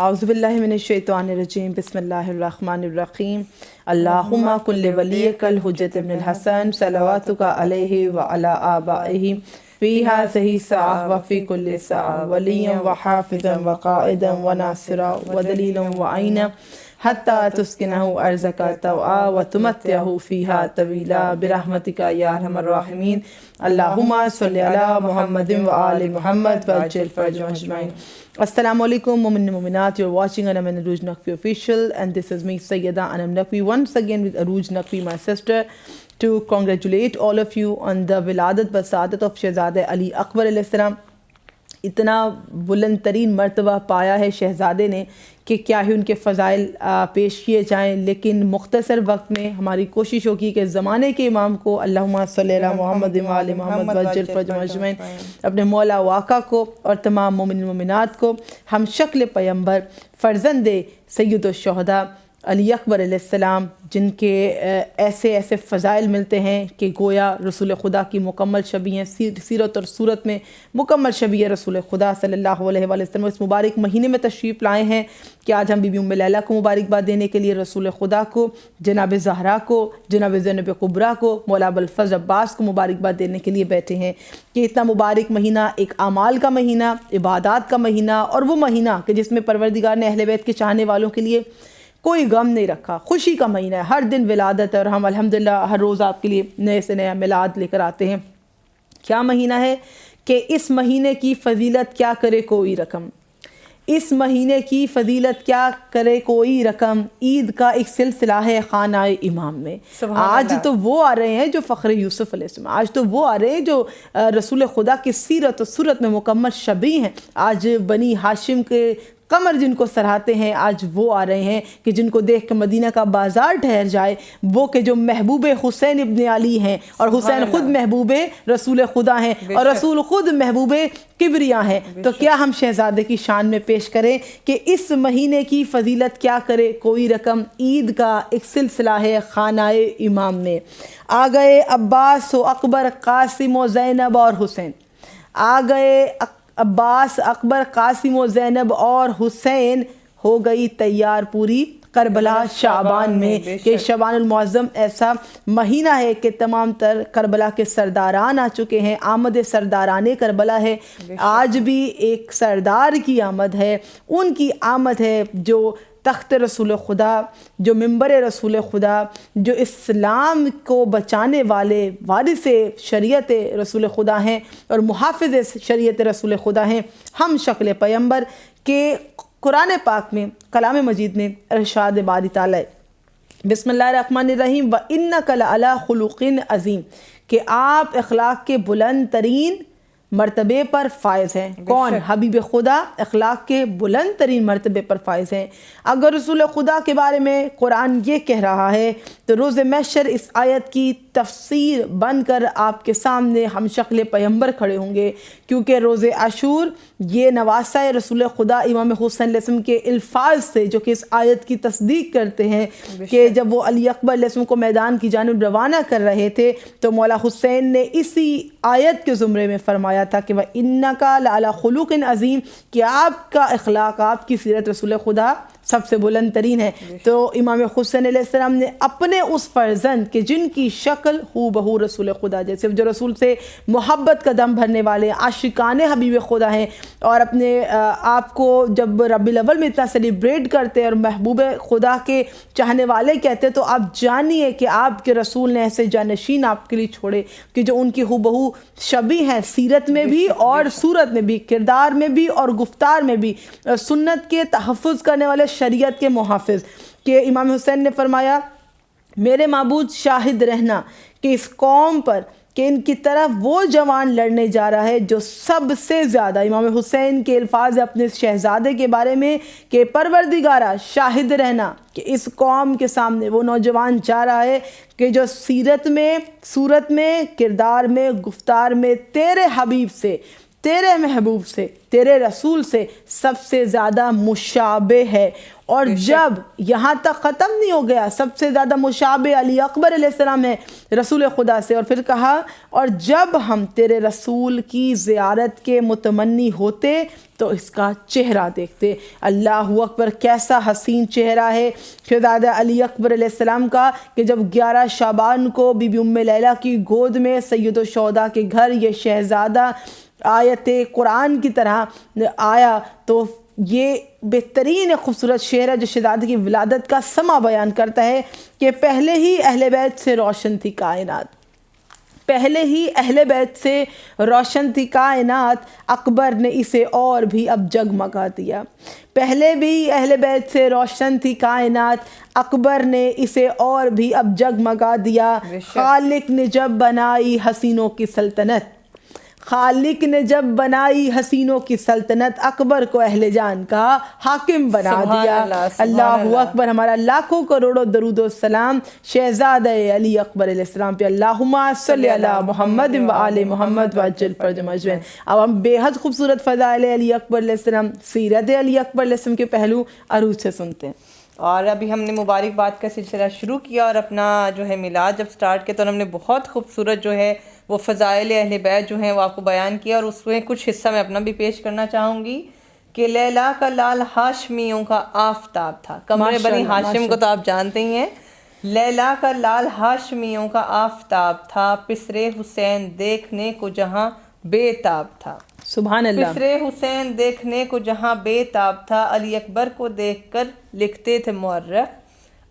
اعوذ باللہ من الشیطان الرجیم بسم اللہ الرحمن الرحیم اللہم کل ولیک الحجت ابن الحسن صلواتک علیہ وعلی آبائہ فی ہذہ الساعۃ وفی کل ساعۃ ولیا وحافظا وقائدا وناصرا ودلیلا وعینا حتی تسکنہ ارضک طوعا وتمتعہ فیہا طویلا برحمتک یا ارحم الراحمین اللہم صلی علی محمد وآل محمد وعجل فرجهم اجمعین. Assalamu alaikum Mu'min and Mu'minat, you're watching Anam and Arooj Naqvi Official, and this is me Sayyida Anam Naqvi once again with Arooj Naqvi, my sister, to congratulate all of you on the Wiladat Basadat of Shehzade Ali Akbar alayhi salam. اتنا بلند ترین مرتبہ پایا ہے شہزادے نے کہ کیا ہی ان کے فضائل پیش کیے جائیں، لیکن مختصر وقت میں ہماری کوشش ہوگی کہ زمانے کے امام کو اللہم صلی علی محمد وآل محمد وعجل فرجهم اجمعین، اپنے مولا و آقا کو اور تمام مومن مومنات کو ہم شکل پیمبر فرزند سید الشہداء علی اکبر علیہ السلام، جن کے ایسے ایسے فضائل ملتے ہیں کہ گویا رسول خدا کی مکمل شبیہ ہیں، سیرت اور صورت میں مکمل شبیہ رسول خدا صلی اللہ علیہ وآلہ وسلم. اس مبارک مہینے میں تشریف لائے ہیں کہ آج ہم بی بی ام لیلہ کو مبارکباد دینے کے لیے رسول خدا کو، جناب زہرا کو، جناب زینب کبریٰ کو، مولا ابوالفضل عباس کو مبارکباد دینے کے لیے بیٹھے ہیں کہ اتنا مبارک مہینہ ایک اعمال کا مہینہ، عبادات کا مہینہ، اور وہ مہینہ کہ جس میں پروردگار نے اہل بیت کے چاہنے والوں کے لیے کوئی غم نہیں رکھا، خوشی کا مہینہ ہے، ہر دن ولادت ہے، اور ہم الحمدللہ ہر روز آپ کے لیے نئے سے نیا میلاد لے کر آتے ہیں. کیا مہینہ ہے کہ اس مہینے کی فضیلت کیا کرے کوئی رقم، اس مہینے کی فضیلت کیا کرے کوئی رقم. عید کا ایک سلسلہ ہے خانہ امام میں. آج تو وہ آ رہے ہیں جو فخر یوسف علیہ السلام، آج تو وہ آ رہے ہیں جو رسول خدا کی سیرت و صورت میں مکمل شبیہ ہیں. آج بنی ہاشم کے قمر جن کو سراہتے ہیں، آج وہ آ رہے ہیں کہ جن کو دیکھ کے مدینہ کا بازار ٹھہر جائے، وہ کہ جو محبوب حسین ابن علی ہیں، اور حسین خود محبوب رسول خدا ہیں، اور رسول خود محبوب کبریاء ہیں. تو کیا ہم شہزادے کی شان میں پیش کریں کہ اس مہینے کی فضیلت کیا کرے کوئی رقم. عید کا ایک سلسلہ ہے خانہ امام میں. آ گئے عباس و اکبر قاسم و زینب اور حسین، آ گئے عباس اکبر قاسم و زینب اور حسین، ہو گئی تیار پوری کربلا شعبان میں. کہ شعبان المعظم ایسا مہینہ ہے کہ تمام تر کربلا کے سرداران آ چکے ہیں. آمد سرداران کربلا ہے. آج بھی ایک سردار کی آمد ہے، ان کی آمد ہے جو تخت رسول خدا، جو منبر رسول خدا، جو اسلام کو بچانے والے وارث شریعت رسول خدا ہیں اور محافظ شریعت رسول خدا ہیں. ہم شکل پیمبر کے قرآن پاک میں، کلام مجید میں ارشاد باری تعالی بسم اللہ الرحمن الرحیم وَإِنَّكَ لَعَلَىٰ خُلُقٍ عَظِيمٍ، کہ آپ اخلاق کے بلند ترین مرتبے پر فائز ہیں. کون؟ حبیب خدا اخلاق کے بلند ترین مرتبے پر فائز ہیں. اگر رسول خدا کے بارے میں قرآن یہ کہہ رہا ہے تو روز محشر اس آیت کی تفسیر بن کر آپ کے سامنے ہم شکل پیمبر کھڑے ہوں گے، کیونکہ روز عاشور یہ نواسہ رسول خدا امام حسین علیہ السلام کے الفاظ سے جو کہ اس آیت کی تصدیق کرتے ہیں کہ جب وہ علی اکبر علیہ السلام کو میدان کی جانب روانہ کر رہے تھے تو مولا حسین نے اسی آیت کے زمرے میں فرمایا تھا کہ وَإِنَّكَ لَعَلَىٰ خُلُقٍ عَظِيمٍ، کہ آپ کا اخلاق، آپ کی سیرت رسول خدا سب سے بلند ترین ہے. تو امام حسین علیہ السلام نے اپنے اس فرزند کہ جن کی شکل ہو بہو رسول خدا جیسے، جو رسول سے محبت کا دم بھرنے والے عاشقان حبیب خدا ہیں، اور اپنے آپ کو جب ربیع الاول میں اتنا سیلیبریٹ کرتے اور محبوب خدا کے چاہنے والے کہتے، تو آپ جانیے کہ آپ کے رسول نے ایسے جانشین آپ کے لیے چھوڑے کہ جو ان کی ہو بہو شبیہ ہیں، سیرت میں بھی اور صورت میں بھی، کردار میں بھی اور گفتار میں بھی، سنت کے تحفظ کرنے والے، شریعت کے محافظ. کہ امام حسین نے فرمایا میرے معبود شاہد رہنا کہ اس قوم پر کہ ان کی طرف وہ جوان لڑنے جا رہا ہے جو سب سے زیادہ، امام حسین کے الفاظ اپنے شہزادے کے بارے میں کہ پروردگارہ شاہد رہنا کہ اس قوم کے سامنے وہ نوجوان جا رہا ہے کہ جو سیرت میں، صورت میں، کردار میں، گفتار میں تیرے حبیب سے، تیرے محبوب سے، تیرے رسول سے سب سے زیادہ مشابہ ہے. اور جب یہاں تک ختم نہیں ہو گیا، سب سے زیادہ مشابہ علی اکبر علیہ السلام ہے رسول خدا سے. اور پھر کہا اور جب ہم تیرے رسول کی زیارت کے متمنی ہوتے تو اس کا چہرہ دیکھتے. اللہ اکبر، کیسا حسین چہرہ ہے شہزادہ علی اکبر علیہ السلام کا کہ جب 11 شعبان کو بی بی ام لیلہ کی گود میں سید الشہداء کے گھر یہ شہزادہ آیت قرآن کی طرح آیا تو یہ بہترین خوبصورت شعر ہے جو شہزادے کی ولادت کا سما بیان کرتا ہے کہ پہلے ہی اہل بیت سے روشن تھی کائنات، پہلے ہی اہل بیت سے روشن تھی کائنات، اکبر نے اسے اور بھی اب جگمگا دیا. پہلے بھی اہل بیت سے روشن تھی کائنات، اکبر نے اسے اور بھی اب جگمگا دیا. خالق نے جب بنائی حسینوں کی سلطنت، خالق نے جب بنائی حسینوں کی سلطنت، اکبر کو اہل جان کا حاکم بنا دیا. اللہ اکبر. ہمارا لاکھوں کروڑوں درود و سلام شہزادہ علی اکبر علیہ السلام پہ. اللہم صلی علی محمد و آل محمد وعجل فرجهم اجمعین. اب ہم بے حد خوبصورت فضائل علی اکبر علیہ السلام، سیرت علی اکبر علیہ السلام کے پہلو عروج سے سنتے ہیں. اور ابھی ہم نے مبارکباد کا سلسلہ شروع کیا اور اپنا جو ہے میلاد جب سٹارٹ کیا تو ہم نے بہت خوبصورت جو ہے وہ فضائل اہل بیت جو ہیں وہ آپ کو بیان کیا، اور اس میں کچھ حصہ میں اپنا بھی پیش کرنا چاہوں گی کہ لیلا کا لال ہاشمیوں کا آفتاب تھا. قمر بنی ہاشم کو تو آپ جانتے ہی ہیں. لیلا کا لال ہاشمیوں کا آفتاب تھا، پسرے حسین دیکھنے کو جہاں بے تاب تھا. سبحان اللہ. پسرے حسین دیکھنے کو جہاں بے تاب تھا، علی اکبر کو دیکھ کر لکھتے تھے مورخ،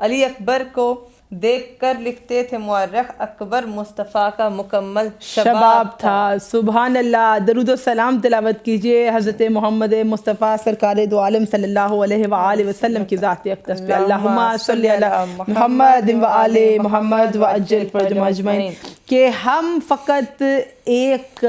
علی اکبر کو دیکھ کر لکھتے تھے مورخ، اکبر مصطفیٰ کا مکمل شباب تھا. سبحان اللہ. درود و سلام تلاوت کیجئے حضرت محمد مصطفیٰ سرکار دو عالم صلی اللہ علیہ وآلہ وسلم کی ذات اقدس پہ. اللہم صلی علی محمد و آل محمد وعجل فرجهم اجمعین. کہ ہم فقط ایک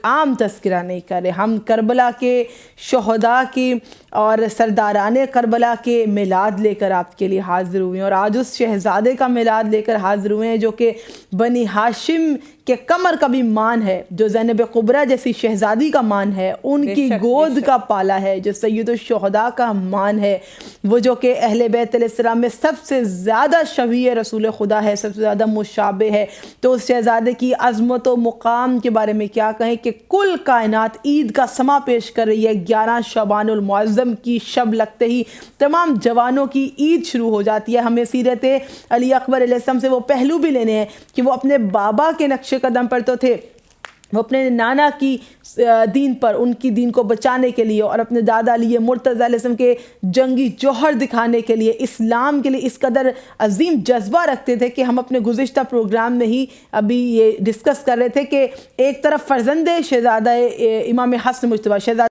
عام تذکرہ نہیں کر رہے، ہم کربلا کے شہداء کی اور سرداران کربلا کے میلاد لے کر آپ کے لیے حاضر ہوئے ہیں. اور آج اس شہزادے کا میلاد لے کر حاضر ہوئے ہیں جو کہ بنی ہاشم کے قمر کا بھی مان ہے، جو زینب کبریٰ جیسی شہزادی کا مان ہے، ان کی گود کا پالا ہے، جو سید الشہداء کا مان ہے، وہ جو کہ اہل بیت علیہ السلام میں سب سے زیادہ شبیہ رسول خدا ہے، سب سے زیادہ مشابہ ہے. تو اس شہزادے کی عظمت و مقام کے بارے میں کیا کہیں کہ کل کائنات عید کا سما پیش کر رہی ہے. 11 شعبان المعظم کی شب لگتے ہی تمام جوانوں کی عید شروع ہو جاتی ہے. ہمیں سیرت علی اکبر علیہ السلام سے وہ پہلو بھی لینے ہیں کہ وہ اپنے بابا کے نقش قدم پر تو تھے، وہ اپنے نانا کی دین پر، ان کی دین کو بچانے کے لیے، اور اپنے دادا علی مرتضیٰ علیہ السلام کے جنگی جوہر دکھانے کے لیے، اسلام کے لیے اس قدر عظیم جذبہ رکھتے تھے کہ ہم اپنے گزشتہ پروگرام میں ہی ابھی یہ ڈسکس کر رہے تھے کہ ایک طرف فرزند شہزادہ امام حسن مجتبیٰ شہزادہ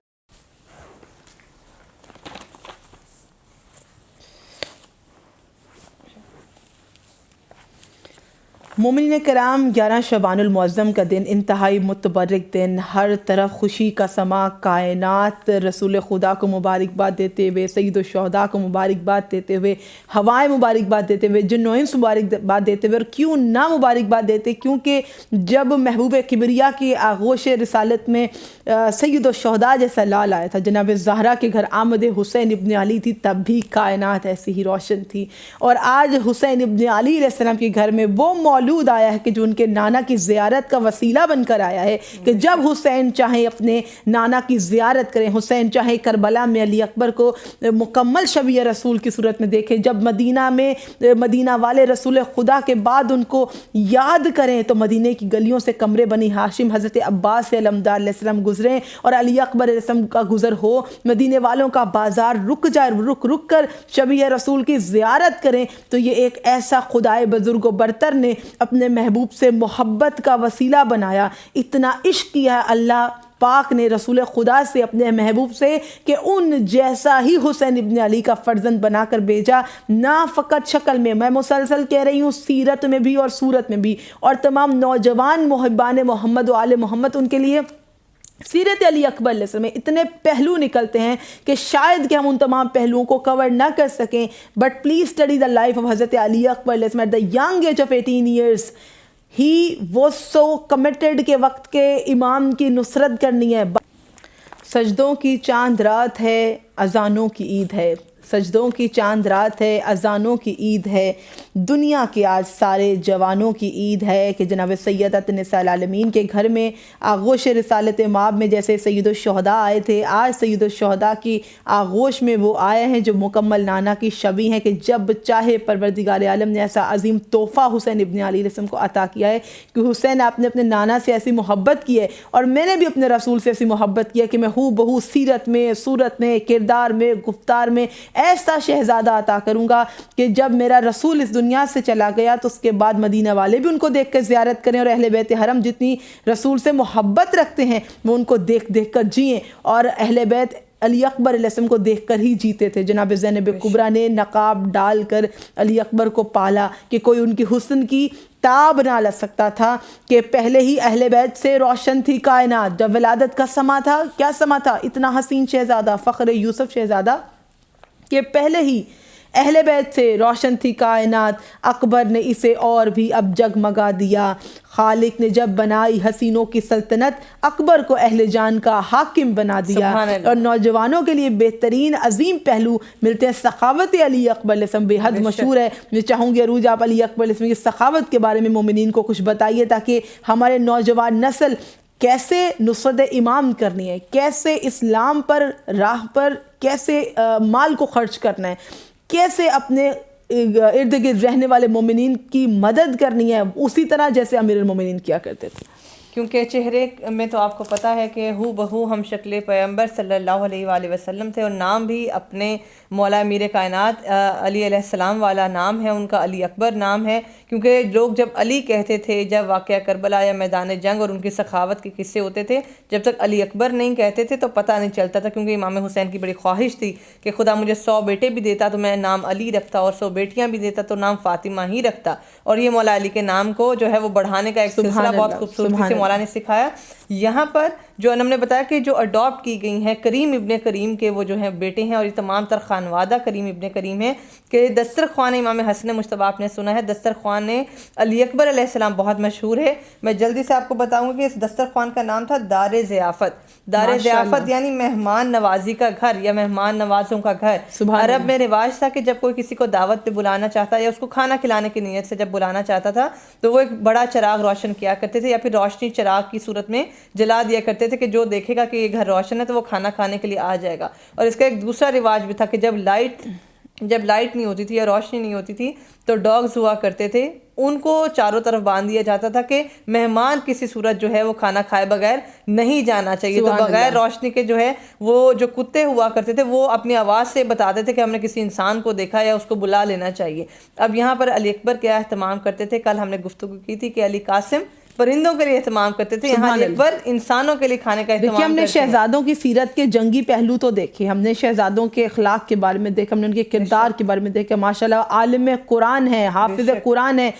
مومنین کرام، 11 شعبان المعظم کا دن انتہائی متبرک دن، ہر طرف خوشی کا سما، کائنات رسول خدا کو مبارکباد دیتے ہوئے، سید الشہداء کو مبارکباد دیتے ہوئے، ہوائیں مبارکباد دیتے ہوئے، جن و انس مبارکباد دیتے ہوئے. اور کیوں نہ مبارکباد دیتے؟ کیونکہ جب محبوب کبریا کی آغوش رسالت میں سید الشہداء جیسا لال آیا تھا، جناب زہرا کے گھر آمد حسین ابن علی تھی، تب بھی کائنات ایسی ہی روشن تھی. اور آج حسین ابن علی علیہ السلام کے گھر میں وہ مولود آیا ہے کہ جو ان کے نانا کی زیارت کا وسیلہ بن کر آیا ہے کہ جب حسین چاہیں اپنے نانا کی زیارت کریں، حسین چاہیں کربلا میں علی اکبر کو مکمل شبیہ رسول کی صورت میں دیکھیں، جب مدینہ میں مدینہ والے رسول خدا کے بعد ان کو یاد کریں تو مدینہ کی گلیوں سے قمر بنی ہاشم حضرت عباس علمدار علیہ السلام گزریں اور علی اکبر علیہ السلام کا گزر ہو، مدینے والوں کا بازار رک جائے، رک کر شبیہ رسول کی زیارت کریں. تو یہ ایک ایسا خدائے بزرگ و برتر نے اپنے محبوب سے محبت کا وسیلہ بنایا، اتنا عشق کیا ہے اللہ پاک نے رسول خدا سے، اپنے محبوب سے، کہ ان جیسا ہی حسین ابن علی کا فرزند بنا کر بھیجا، نہ فقط شکل میں مسلسل کہہ رہی ہوں، سیرت میں بھی اور صورت میں بھی. اور تمام نوجوان محبان محمد و آل محمد، ان کے لیے سیرت علی اکبر علیہ السلام میں اتنے پہلو نکلتے ہیں کہ شاید کہ ہم ان تمام پہلوؤں کو کور نہ کر سکیں، but please study the life of حضرت علی اکبر علیہ السلام at the young age of 18 years. He was so committed کہ وقت کے امام کی نصرت کرنی ہے. سجدوں کی چاند رات ہے اذانوں کی عید ہے، سجدوں کی چاند رات ہے اذانوں کی عید ہے، دنیا کی آج سارے جوانوں کی عید ہے کہ جناب سیدۃ نساء العالمین کے گھر میں آغوش رسالت مآب میں جیسے سید الشہداء آئے تھے، آج سید الشہداء کی آغوش میں وہ آئے ہیں جو مکمل نانا کی شبیہ ہیں کہ جب چاہے پروردگار عالم نے ایسا عظیم تحفہ حسین ابن علی علیہ السلام کو عطا کیا ہے کہ حسین آپ نے اپنے نانا سے ایسی محبت کی ہے اور میں نے بھی اپنے رسول سے ایسی محبت کی ہے کہ میں ہو بہو سیرت میں، صورت میں، کردار میں، گفتار میں ایسا شہزادہ عطا کروں گا کہ جب میرا رسول اس دنیا سے چلا گیا تو اس کے بعد مدینہ والے بھی ان کو دیکھ کر زیارت کریں اور اہل بیت حرم جتنی رسول سے محبت رکھتے ہیں وہ ان کو دیکھ دیکھ کر جئیں، اور اہل بیت علی اکبر علیہ السلام کو دیکھ کر ہی جیتے تھے. جناب زینب کبریٰ نے نقاب ڈال کر علی اکبر کو پالا کہ کوئی ان کی حسن کی تاب نہ لگ سکتا تھا کہ پہلے ہی اہل بیت سے روشن تھی کائنات. جب ولادت کا سما تھا، کیا سما تھا؟ اتنا حسین شہزادہ فخر یوسف شہزادہ کہ پہلے ہی اہل بیت سے روشن تھی کائنات. اکبر نے اسے اور بھی اب جگمگا دیا. خالق نے جب بنائی حسینوں کی سلطنت اکبر کو اہل جان کا حاکم بنا دیا. اور نوجوانوں کے لیے بہترین عظیم پہلو ملتے ہیں سخاوت علی اکبر علیہ السلام، بے حد مشہور ہے. میں چاہوں گی عروج آپ علی اکبر علیہ السلام کی سخاوت کے بارے میں مومنین کو کچھ بتائیے تاکہ ہمارے نوجوان نسل کیسے نصرت امام کرنی ہے، کیسے اسلام پر راہ پر کیسے مال کو خرچ کرنا ہے، کیسے اپنے ارد گرد رہنے والے مومنین کی مدد کرنی ہے اسی طرح جیسے امیر المومنین کیا کرتے تھے. کیونکہ چہرے میں تو آپ کو پتہ ہے کہ ہو بہو ہم شکل پیغمبر صلی اللہ علیہ وآلہ وسلم تھے، اور نام بھی اپنے مولا امیر کائنات علی علیہ السلام والا نام ہے، ان کا علی اکبر نام ہے. کیونکہ لوگ جب علی کہتے تھے، جب واقعہ کربلا یا میدان جنگ اور ان کی سخاوت کے قصے ہوتے تھے، جب تک علی اکبر نہیں کہتے تھے تو پتہ نہیں چلتا تھا. کیونکہ امام حسین کی بڑی خواہش تھی کہ خدا مجھے 100 بیٹے بھی دیتا تو میں نام علی رکھتا، اور 100 بیٹیاں بھی دیتا تو نام فاطمہ ہی رکھتا. اور یہ مولا علی کے نام کو جو ہے وہ بڑھانے کا ایک سلسلہ بہت خوبصورتی سے مولا نے سکھایا. یہاں پر جو ہم نے بتایا کہ جو اڈاپٹ کی گئی ہیں کریم ابن کریم کے وہ جو ہیں بیٹے ہیں، اور یہ تمام تر خانوادہ کریم ابن کریم ہیں کہ دسترخوان امام حسن مجتبیٰ آپ نے سنا ہے، دسترخوان علی اکبر علیہ السلام بہت مشہور ہے. میں جلدی سے آپ کو بتاؤں گا کہ اس دسترخوان کا نام تھا دار ضیافت. دار ضیافت یعنی مہمان نوازی کا گھر یا مہمان نوازوں کا گھر. عرب میں رواج تھا کہ جب کوئی کسی کو دعوت پہ بلانا چاہتا یا اس کو کھانا کھلانے کی نیت سے جب بلانا چاہتا تھا تو وہ ایک بڑا چراغ روشن کیا کرتے تھے، یا پھر روشنی چراغ کی صورت میں جلا دیا کرتے تھے کہ جو دیکھے گا کہ یہ گھر روشن ہے تو وہ کھانا کھانے کے لیے آ جائے گا. اور اس کا ایک دوسرا رواج بھی تھا کہ جب لائٹ نہیں ہوتی تھی یا روشنی نہیں ہوتی تھی تو ڈاگز ہوا کرتے تھے، ان کو چاروں طرف باندھ دیا جاتا تھا کہ مہمان کسی صورت جو ہے وہ کھانا کھائے بغیر نہیں جانا چاہیے. تو بغیر روشنی کے جو ہے وہ جو کتے ہوا کرتے تھے وہ اپنی آواز سے بتاتے تھے کہ ہم نے کسی انسان کو دیکھا یا اس کو بلا لینا چاہیے. اب یہاں پر علی اکبر کیا اہتمام کرتے تھے؟ کل ہم نے گفتگو کی تھی کہ علی قاسم پرندوں کے لیے اہتمام کرتے تھے، یہاں علی اکبر انسانوں کے لیے کھانے کا اہتمام کرتے ہیں. ہم نے شہزادوں کی سیرت کے جنگی پہلو تو دیکھے، ہم نے شہزادوں کے اخلاق کے بارے میں دیکھا، ہم نے ان کے کردار کے بارے میں دیکھا. ماشاءاللہ عالم قرآن ہے، حافظ قرآن ہے.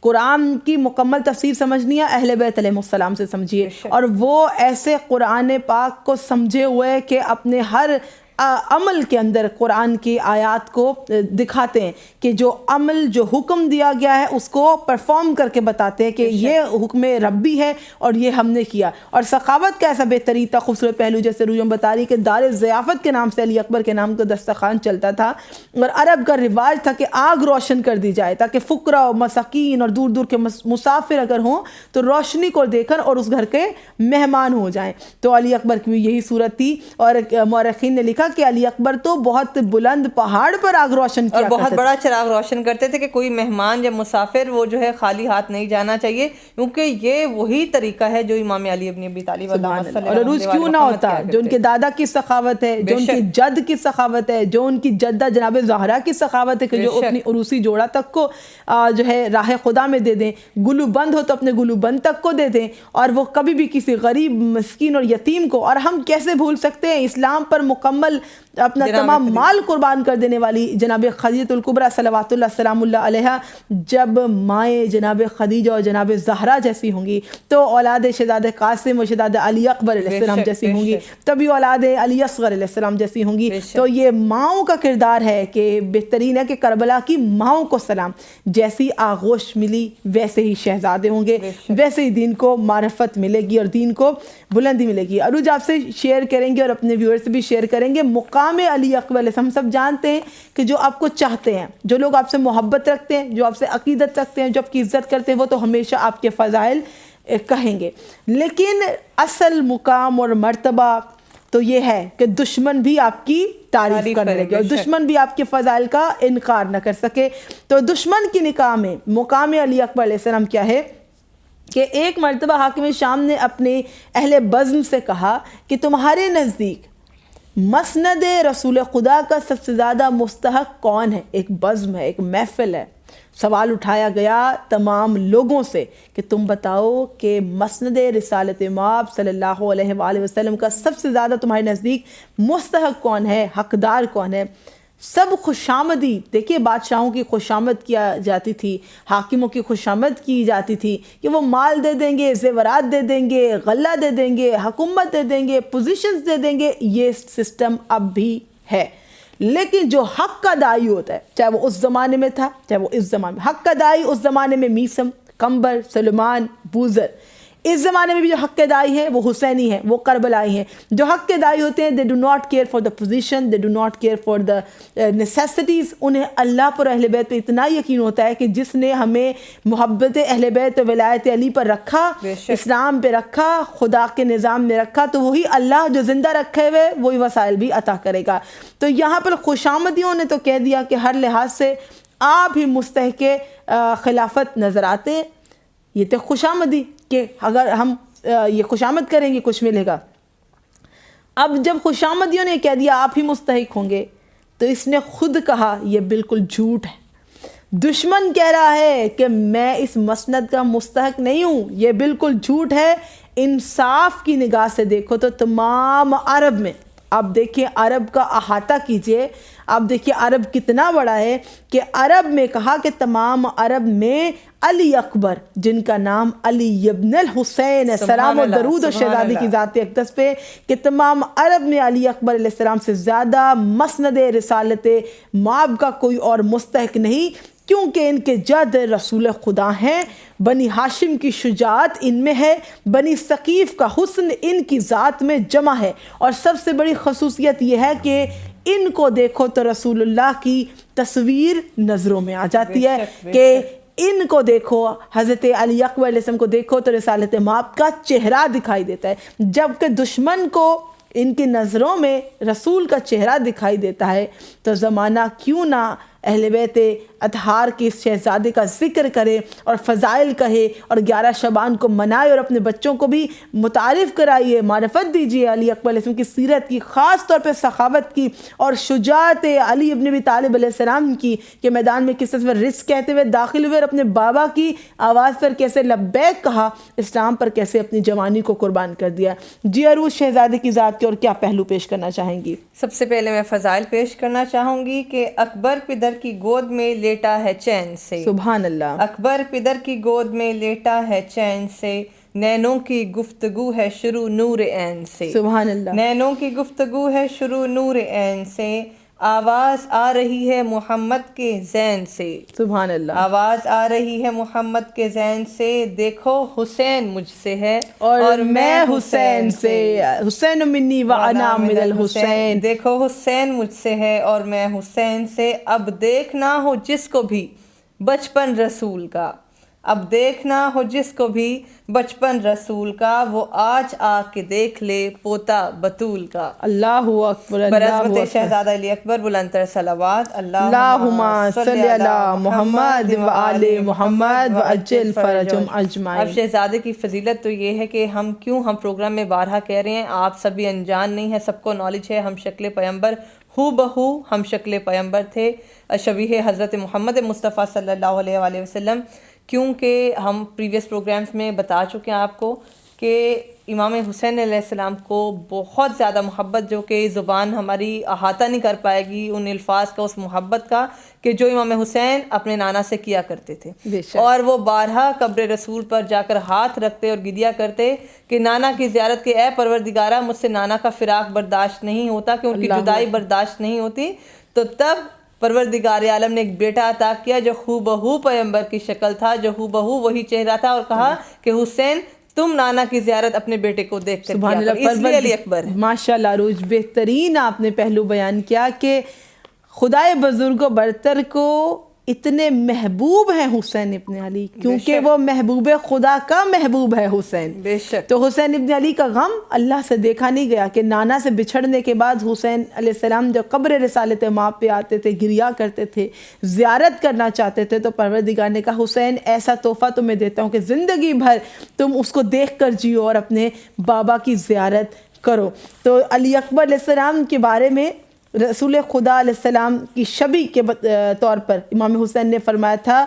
قرآن کی مکمل تفسیر سمجھنی ہے اہل بیت علیہ السلام سے سمجھیے، اور وہ ایسے قرآن پاک کو سمجھے ہوئے کہ اپنے ہر عمل کے اندر قرآن کی آیات کو دکھاتے ہیں کہ جو عمل جو حکم دیا گیا ہے اس کو پرفارم کر کے بتاتے ہیں کہ یہ حکم ربی ہے اور یہ ہم نے کیا. اور سخاوت کا ایسا بہترین تھا خوبصورت پہلو جیسے رویم بتا رہی کہ دار ضیافت کے نام سے علی اکبر کے نام کا دسترخوان چلتا تھا، اور عرب کا رواج تھا کہ آگ روشن کر دی جائے تاکہ فقراء و مساکین اور دور دور کے مسافر اگر ہوں تو روشنی کو دیکھ کر اور اس گھر کے مہمان ہو جائیں. تو علی اکبر کی یہی صورت تھی، اور مورخین نے لکھا کہ علی اکبر تو بہت بلند پہاڑ پر آگ روشن کیا اور بہت بڑا چراغ روشن کرتے تھے کہ کوئی مہمان یا مسافر وہ جو ہے خالی ہاتھ نہیں جانا چاہیے، کیونکہ یہ وہی طریقہ ہے جو امام علی ابن ابی طالب اور عروج کیوں نہ ہوتا جو ان کے دادا کی سخاوت ہے، جو ان کی جد کی سخاوت ہے، جو ان کی جدہ جناب زہرا کی سخاوت ہے کہ جو اپنی عروسی جوڑا تک کو جو ہے راہ خدا میں دے دیں، گلو بند ہو تو اپنے گلو بند تک کو دے دیں، اور وہ کبھی بھی کسی غریب مسکین اور یتیم کو. اور ہم کیسے بھول سکتے ہیں اسلام پر مکمل مال اپنا تمام مال قربان کر دینے والی جناب خدیجہ الکبریٰ صلوات اللہ سلام اللہ علیہا جب مائیں جناب خدیجہ اور جناب زہرا جیسی ہوں گی تو اولاد شہزادہ قاسم و شہزادہ علی اکبر علیہ السلام جیسی ہوں گی، تبھی اولاد علی اصغر علیہ السلام جیسی ہوں گی۔ تو یہ ماؤں کا کردار ہے کہ بہترین ہے کہ کربلا کی ماؤں کو سلام، جیسی آغوش ملی ویسے ہی شہزادے ہوں گے، ویسے ہی دین کو معرفت ملے گی اور دین کو بلندی ملے گی۔ عروج آپ سے شیئر کریں گے اور اپنے ویور سے بھی شیئر کریں گے مقام علی اکبر علیہ السلام۔ ہم سب جانتے ہیں کہ جو آپ کو چاہتے ہیں، جو لوگ آپ سے محبت رکھتے ہیں، جو آپ سے عقیدت رکھتے ہیں، جو آپ کی عزت کرتے ہیں، وہ تو ہمیشہ آپ کے فضائل کہیں گے، لیکن اصل مقام اور مرتبہ تو یہ ہے کہ دشمن بھی آپ کی تعریف کرنے لگے اور دشمن بھی آپ کے فضائل کا انکار نہ کر سکے۔ تو دشمن کی نکاح میں مقام علی اکبر علیہ السلام کیا ہے کہ ایک مرتبہ حاکم شام نے اپنے اہل بزم سے کہا کہ تمہارے نزدیک مسند رسول خدا کا سب سے زیادہ مستحق کون ہے؟ ایک بزم ہے، ایک محفل ہے، سوال اٹھایا گیا تمام لوگوں سے کہ تم بتاؤ کہ مسند رسالت مآب صلی اللہ علیہ وآلہ وسلم کا سب سے زیادہ تمہارے نزدیک مستحق کون ہے، حقدار کون ہے؟ سب خوشامدی، دیکھیے بادشاہوں کی خوشامد کیا جاتی تھی، حاکموں کی خوشامد کی جاتی تھی کہ وہ مال دے دیں گے، زیورات دے دیں گے، غلہ دے دیں گے، حکومت دے دیں گے، پوزیشنز دے دیں گے۔ یہ سسٹم اب بھی ہے، لیکن جو حق کا داعی ہوتا ہے، چاہے وہ اس زمانے میں تھا چاہے وہ اس زمانے میں، حق کا داعی اس زمانے میں میسم، کمبر، سلیمان، بوذر، اس زمانے میں بھی جو حق کے داعی ہیں وہ حسینی ہیں، وہ کربلائی ہیں۔ جو حق کے داعی ہوتے ہیں they do not care for the position, they do not care for the necessities، انہیں اللہ پر اہل بیت پہ اتنا یقین ہوتا ہے کہ جس نے ہمیں محبت اہل بیت و ولایت علی پر رکھا، اسلام پہ رکھا، خدا کے نظام میں رکھا، تو وہی اللہ جو زندہ رکھے ہوئے وہی وسائل بھی عطا کرے گا۔ تو یہاں پر خوشامدیوں نے تو کہہ دیا کہ ہر لحاظ سے آپ ہی مستحق خلافت نظر آتے ہیں۔ یہ تو خوشامدی کہ اگر ہم یہ خوشامد کریں گے کچھ ملے گا۔ اب جب خوشامدیوں نے کہہ دیا آپ ہی مستحق ہوں گے تو اس نے خود کہا یہ بالکل جھوٹ ہے۔ دشمن کہہ رہا ہے کہ میں اس مسند کا مستحق نہیں ہوں، یہ بالکل جھوٹ ہے۔ انصاف کی نگاہ سے دیکھو تو تمام عرب میں، آپ دیکھیں عرب کا احاطہ کیجئے، آپ دیکھیے عرب کتنا بڑا ہے کہ عرب میں کہا کہ تمام عرب میں علی اکبر جن کا نام علی ابن الحسین ہے، سلام و درود و شہزادی کی ذات اقدس پہ، کہ تمام عرب میں علی اکبر علیہ السلام سے زیادہ مسند رسالت مآب کا کوئی اور مستحق نہیں، کیونکہ ان کے جد رسول خدا ہیں۔ بنی ہاشم کی شجاعت ان میں ہے، بنی ثقیف کا حسن ان کی ذات میں جمع ہے، اور سب سے بڑی خصوصیت یہ ہے کہ ان کو دیکھو تو رسول اللہ کی تصویر نظروں میں آ جاتی ہے، کہ ان کو دیکھو، حضرت علی اکبر علیہ السلام کو دیکھو تو رسالت مآب کا چہرہ دکھائی دیتا ہے، جبکہ دشمن کو ان کی نظروں میں رسول کا چہرہ دکھائی دیتا ہے۔ تو زمانہ کیوں نہ اہل بیت اطہار کے اس شہزادے کا ذکر کرے اور فضائل کہے، اور 11 شعبان کو منائے اور اپنے بچوں کو بھی متعارف کرائیے، معرفت دیجیے علی اکبر علیہ السلام کی سیرت کی، خاص طور پہ سخاوت کی اور شجاعت علی ابن ابی طالب علیہ السلام کی، کہ میدان میں کس طرح رزق کہتے ہوئے داخل ہوئے اور اپنے بابا کی آواز پر کیسے لبیک کہا، اسلام پر کیسے اپنی جوانی کو قربان کر دیا۔ جی عروج شہزادے کی ذات کے اور کیا پہلو پیش کرنا چاہیں گی؟ سب سے پہلے میں فضائل پیش کرنا چاہوں گی کہ اکبر پدر کی گود میں لیٹا ہے چین سے، سبحان اللہ۔ اکبر پدر کی گود میں لیٹا ہے چین سے، نینوں کی گفتگو ہے شروع نور عین سے، سبحان اللہ۔ نینوں کی گفتگو ہے شروع نور عین سے، آواز آ رہی ہے محمد کے زین سے، سبحان اللہ۔ آواز آ رہی ہے محمد کے زین سے، دیکھو حسین مجھ سے ہے اور میں حسین سے، حسین منی وانا من الحسین، دیکھو حسین مجھ سے ہے اور میں حسین سے، اب دیکھنا ہو جس کو بھی بچپن رسول کا، اب دیکھنا ہو جس کو بھی بچپن رسول کا، وہ آج آ کے دیکھ لے پوتا بطول کا۔ اللہ اکبر، برعظمت شہزادہ علی اکبر بلندتر صلوات، اللہم صلی علی محمد و آل محمد و عجل فرجہم اجمعین۔ اب شہزادے کی فضیلت تو یہ ہے کہ ہم پروگرام میں بارہا کہہ رہے ہیں، آپ سبھی انجان نہیں ہے، سب کو نالج ہے، ہم شکل پیمبر ہو بہو ہم شکل پیمبر تھے، شبیہ حضرت محمد مصطفیٰ صلی اللہ علیہ وآلہ وسلم، کیونکہ ہم پریویس پروگرامز میں بتا چکے ہیں آپ کو کہ امام حسین علیہ السلام کو بہت زیادہ محبت، جو کہ زبان ہماری احاطہ نہیں کر پائے گی ان الفاظ کا، اس محبت کا کہ جو امام حسین اپنے نانا سے کیا کرتے تھے. اور وہ بارہا قبر رسول پر جا کر ہاتھ رکھتے اور گدیا کرتے کہ نانا کی زیارت کے اے پروردگارہ مجھ سے نانا کا فراق برداشت نہیں ہوتا، کہ ان کی جدائی برداشت نہیں ہوتی. تو تب پروردگار عالم نے ایک بیٹا عطا کیا جو ہو بہو پیغمبر کی شکل تھا، جو ہو بہو وہی چہرہ تھا، اور کہا کہ حسین تم نانا کی زیارت اپنے بیٹے کو دیکھ کر کیا کرو، اس لیے علی اکبر ہے. ماشاءاللہ عروج، بہترین آپ نے پہلو بیان کیا کہ خدائے بزرگ و برتر کو اتنے محبوب ہیں حسین ابن علی، کیونکہ وہ محبوب خدا کا محبوب ہے حسین. بے شک. تو حسین ابن علی کا غم اللہ سے دیکھا نہیں گیا کہ نانا سے بچھڑنے کے بعد حسین علیہ السلام جب قبر رسالت ماں پہ آتے تھے، گریا کرتے تھے، زیارت کرنا چاہتے تھے، تو پروردگار نے کہا حسین ایسا تحفہ تمہیں دیتا ہوں کہ زندگی بھر تم اس کو دیکھ کر جیو اور اپنے بابا کی زیارت کرو. تو علی اکبر علیہ السلام کے بارے میں رسول خدا علیہ السلام کی شبیہ کے طور پر امام حسین نے فرمایا تھا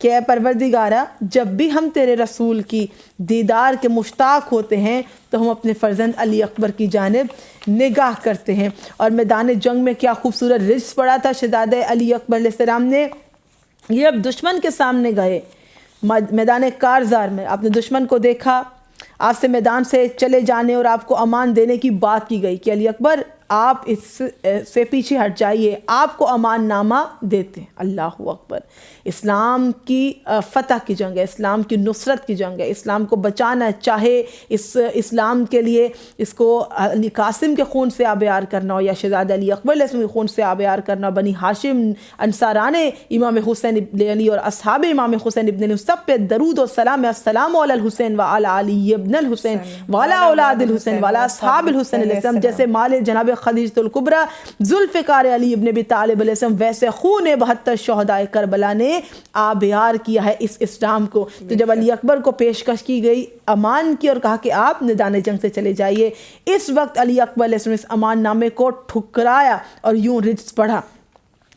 کہ اے پروردگارہ جب بھی ہم تیرے رسول کی دیدار کے مشتاق ہوتے ہیں تو ہم اپنے فرزند علی اکبر کی جانب نگاہ کرتے ہیں. اور میدان جنگ میں کیا خوبصورت رجز پڑا تھا شہزادہ علی اکبر علیہ السلام نے. یہ اب دشمن کے سامنے گئے میدان کارزار میں، آپ نے دشمن کو دیکھا، آپ سے میدان سے چلے جانے اور آپ کو امان دینے کی بات کی گئی کہ علی اکبر آپ اس سے پیچھے ہٹ جائیے، آپ کو امان نامہ دیتے ہیں. اللہ اکبر. اسلام کی فتح کی جنگ ہے، اسلام کی نصرت کی جنگ ہے، اسلام کو بچانا، چاہے اس اسلام کے لیے اس کو علی قاسم کے خون سے آبیار کرنا ہو یا شہزادہ علی اکبر علیہ السلام کے خون سے آبیار کرنا ہو، بنی ہاشم انصاران امام حسین ابن علی اور اصحاب امام حسین ابن علی سب پہ درود و سلام. السلام علی الحسین وعلی علی ابن الحسین وعلی اولاد الحسین وعلی اصحاب الحسین علیہ السلام. جیسے مال جناب خدیجۃ الکبریٰ ذوالفقار علی ابن ابی طالب علیہ السلام، ویسے خون 72 شہدائے کربلا نے آبیار کیا ہے اس اسلام کو. تو جب علی اکبر کو پیشکش کی گئی امان کی اور کہا کہ آپ میدان جنگ سے چلے جائیے، اس وقت علی اکبر علیہ السلام اس امان نامے کو ٹھکرایا اور یوں رجز پڑھا.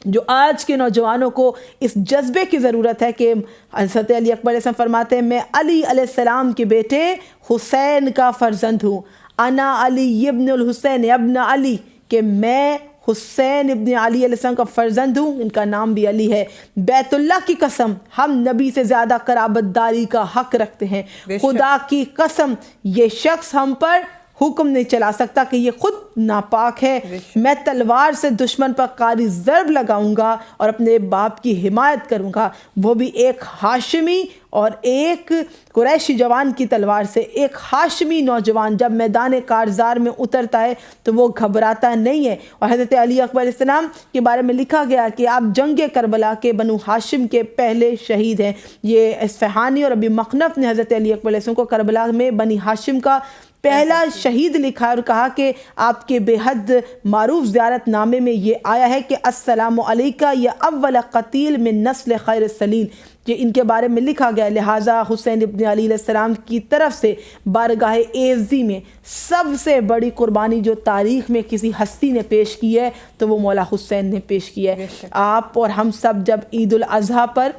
جو آج کے نوجوانوں کو اس جذبے کی ضرورت ہے کہ حضرت علی اکبر علیہ السلام فرماتے ہیں میں علی علیہ السلام کے بیٹے حسین کا فرزند ہوں، انا علی ابن الحسین ابن علی، کہ میں حسین ابن علی علیہ السلام کا فرزند ہوں، ان کا نام بھی علی ہے. بیت اللہ کی قسم ہم نبی سے زیادہ قرابت داری کا حق رکھتے ہیں. خدا کی قسم یہ شخص ہم پر حکم نہیں چلا سکتا کہ یہ خود ناپاک ہے. میں تلوار سے دشمن پر قاری ضرب لگاؤں گا اور اپنے باپ کی حمایت کروں گا، وہ بھی ایک ہاشمی اور ایک قریشی جوان کی تلوار سے. ایک ہاشمی نوجوان جب میدان کارزار میں اترتا ہے تو وہ گھبراتا نہیں ہے. اور حضرت علی اکبر علیہ السلام کے بارے میں لکھا گیا کہ آپ جنگ کربلا کے بنو ہاشم کے پہلے شہید ہیں. یہ اصفہانی اور ابی مخنف نے حضرت علی اکبر علیہ السلام کو کربلا میں بنی ہاشم کا پہلا شہید لکھا اور کہا کہ آپ کے بے حد معروف زیارت نامے میں یہ آیا ہے کہ السلام علیکہ یا اول قتیل من نسل خیر سلیل، کہ ان کے بارے میں لکھا گیا. لہٰذا حسین ابن علی علیہ السلام کی طرف سے بارگاہ ایزی میں سب سے بڑی قربانی جو تاریخ میں کسی ہستی نے پیش کی ہے تو وہ مولا حسین نے پیش کی ہے. آپ اور ہم سب جب عید الاضحیٰ پر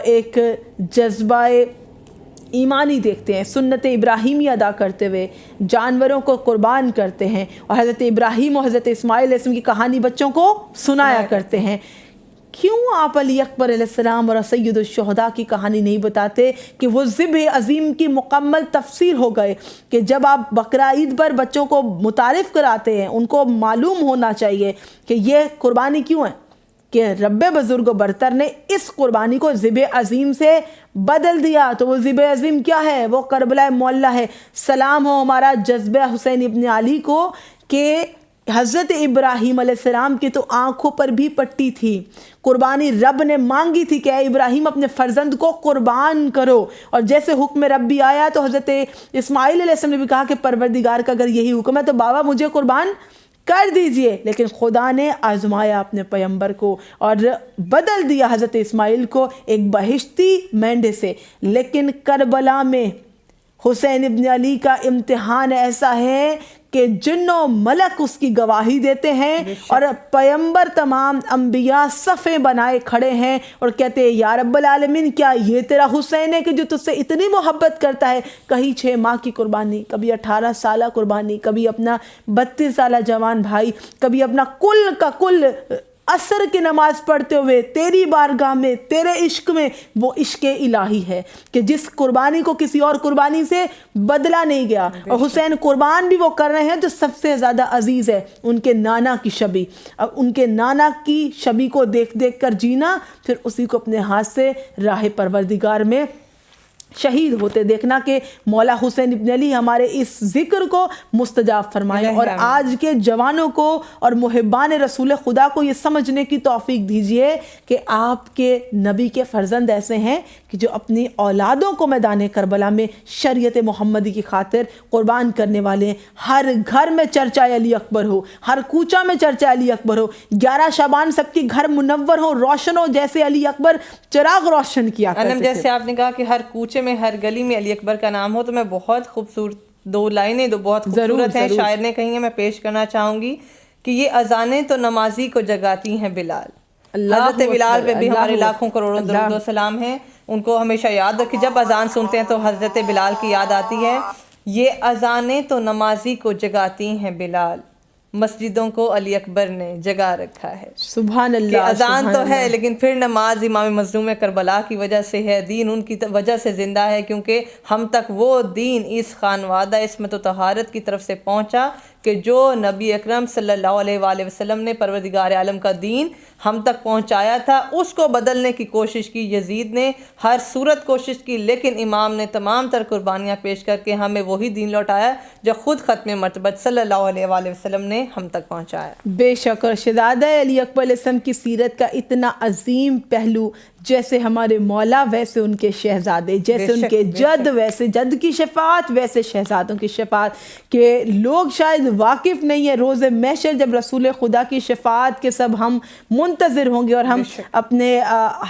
ایک جذبہ ایمانی دیکھتے ہیں، سنت ابراہیمی ادا کرتے ہوئے جانوروں کو قربان کرتے ہیں اور حضرت ابراہیم اور حضرت اسماعیل علیہ السلام کی کہانی بچوں کو سنایا کرتے ہیں، کیوں آپ علی اکبر علیہ السلام اور سید الشہداء کی کہانی نہیں بتاتے کہ وہ ذبح عظیم کی مکمل تفسیر ہو گئے کہ جب آپ بقرہ عید پر بچوں کو متعارف کراتے ہیں ان کو معلوم ہونا چاہیے کہ یہ قربانی کیوں ہے، کہ رب بزرگ و برتر نے اس قربانی کو ذبح عظیم سے بدل دیا. تو وہ ذبح عظیم کیا ہے؟ وہ کربلا معلیٰ ہے. سلام ہو ہمارا جذبہ حسین ابن علی کو کہ حضرت ابراہیم علیہ السلام کی تو آنکھوں پر بھی پٹی تھی، قربانی رب نے مانگی تھی کہ اے ابراہیم اپنے فرزند کو قربان کرو، اور جیسے حکم ربی آیا تو حضرت اسماعیل علیہ السلام نے بھی کہا کہ پروردگار کا اگر یہی حکم ہے تو بابا مجھے قربان کر دیجئے. لیکن خدا نے آزمایا اپنے پیغمبر کو اور بدل دیا حضرت اسماعیل کو ایک بہشتی مینڈے سے. لیکن کربلا میں حسین ابن علی کا امتحان ایسا ہے کہ جن و ملک اس کی گواہی دیتے ہیں اور پیغمبر تمام انبیاء صفیں بنائے کھڑے ہیں اور کہتے ہیں یا رب العالمین کیا یہ تیرا حسین ہے کہ جو تجھ سے اتنی محبت کرتا ہے؟ کہیں 6 ماہ کی قربانی، کبھی 18 سالہ قربانی، کبھی اپنا 32 سالہ جوان بھائی، کبھی اپنا کل کا کل عصر کی نماز پڑھتے ہوئے تیری بارگاہ میں تیرے عشق میں، وہ عشق الہی ہے کہ جس قربانی کو کسی اور قربانی سے بدلا نہیں گیا. اور حسین قربان بھی وہ کر رہے ہیں جو سب سے زیادہ عزیز ہے، ان کے نانا کی شبی. اب ان کے نانا کی شبی کو دیکھ دیکھ کر جینا، پھر اسی کو اپنے ہاتھ سے راہ پروردگار میں شہید ہوتے دیکھنا کہ مولا حسین ابن علی ہمارے اس ذکر کو مستجاب فرمائے اور آج کے جوانوں کو اور محبان رسول خدا کو یہ سمجھنے کی توفیق دیجئے کہ آپ کے نبی کے فرزند ایسے ہیں کہ جو اپنی اولادوں کو میدان کربلا میں شریعت محمدی کی خاطر قربان کرنے والے ہیں. ہر گھر میں چرچا علی اکبر ہو، ہر کوچہ میں چرچا علی اکبر ہو، 11 شعبان سب کے گھر منور ہو، روشن ہو جیسے علی اکبر چراغ روشن کیا کرتے تھے. جیسے آپ نے کہا کہ ہر کوچے میں ہر گلی میں علی اکبر کا نام ہو، تو میں بہت خوبصورت 2 لائنیں بہت خوبصورت ہیں شاعر نے کہی ہیں، میں پیش کرنا چاہوں گی کہ یہ اذانیں تو نمازی کو جگاتی ہیں بلال. حضرت بلال پہ بھی ہمارے لاکھوں کروڑوں درود و سلام ہیں. ان کو ہمیشہ یاد رکھیں، جب اذان سنتے ہیں تو حضرت بلال کی یاد آتی ہے. یہ اذانیں تو نمازی کو جگاتی ہیں بلال، مسجدوں کو علی اکبر نے جگا رکھا ہے. سبحان اللہ. کہ اذان تو ہے لیکن پھر نماز امام مظلوم کربلا کی وجہ سے ہے، دین ان کی وجہ سے زندہ ہے، کیونکہ ہم تک وہ دین اس خانوادہ عصمت و طہارت کی طرف سے پہنچا کہ جو نبی اکرم صلی اللہ علیہ وآلہ وسلم نے پروردگار عالم کا دین ہم تک پہنچایا تھا. اس کو بدلنے کی کوشش کی یزید نے، ہر صورت کوشش کی، لیکن امام نے تمام تر قربانیاں پیش کر کے ہمیں وہی دین لوٹایا جو خود ختم مرتبت صلی اللہ علیہ وآلہ وسلم نے ہم تک پہنچایا. بے شک. اور شہزادہ علی اکبر علیہ السلام کی سیرت کا اتنا عظیم پہلو، جیسے ہمارے مولا ویسے ان کے شہزادے، جیسے ان کے جد ویسے جد کی شفاعت، ویسے شہزادوں کی شفاعت، کہ لوگ شاید واقف نہیں ہے روز محشر جب رسول خدا کی شفاعت کے سب ہم منتظر ہوں گے اور ہم اپنے